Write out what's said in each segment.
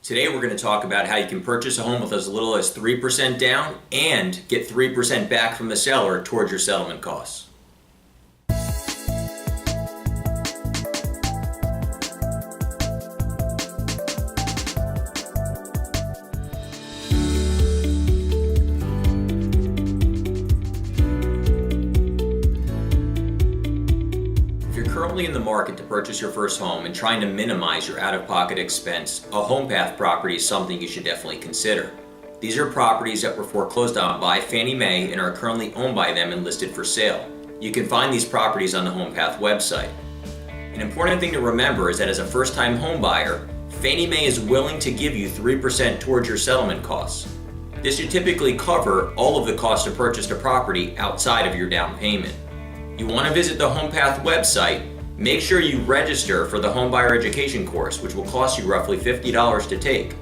Today we're going to talk about how you can purchase a home with as little as 3% down and get 3% back from the seller towards your settlement costs. If you're currently in the market to purchase your first home and trying to minimize your out-of-pocket expense, a home path property is something you should definitely consider. These are properties that were foreclosed on by Fannie Mae and are currently owned by them and listed for sale. You can find these properties on the Home Path website. An important thing to remember is that as a first-time home buyer, Fannie Mae is willing to give you 3% towards your settlement costs. This should typically cover all of the costs to purchase a property outside of your down payment. You want to visit the Home Path website, make sure you register for the Homebuyer Education course, which will cost you roughly $50 to take.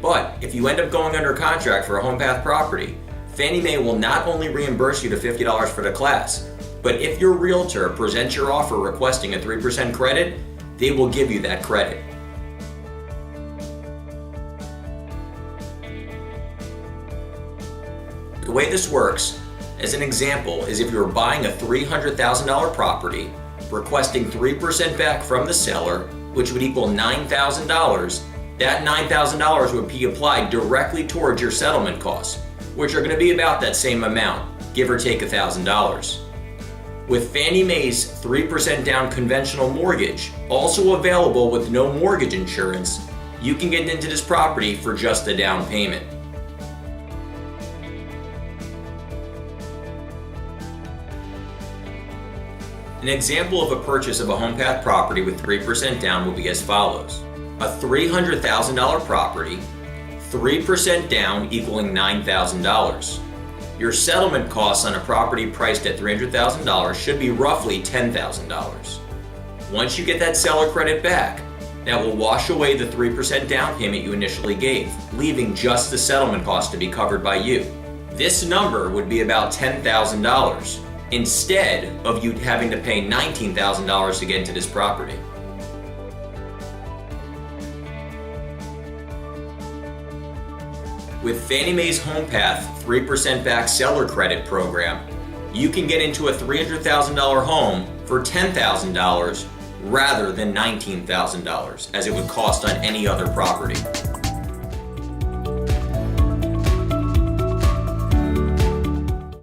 But if you end up going under contract for a Home Path property, Fannie Mae will not only reimburse you the $50 for the class, but if your realtor presents your offer requesting a 3% credit, they will give you that credit. The way this works, as an example, is if you're buying a $300,000 property, requesting 3% back from the seller, which would equal $9,000, that $9,000 would be applied directly towards your settlement costs, which are going to be about that same amount, give or take $1,000. With Fannie Mae's 3% down conventional mortgage, also available with no mortgage insurance, you can get into this property for just the down payment. An example of a purchase of a Home Path property with 3% down will be as follows. A $300,000 property, 3% down equaling $9,000. Your settlement costs on a property priced at $300,000 should be roughly $10,000. Once you get that seller credit back, that will wash away the 3% down payment you initially gave, leaving just the settlement cost to be covered by you. This number would be about $10,000. Instead of you having to pay $19,000 to get into this property. With Fannie Mae's Home Path 3% back seller credit program, you can get into a $300,000 home for $10,000 rather than $19,000 as it would cost on any other property.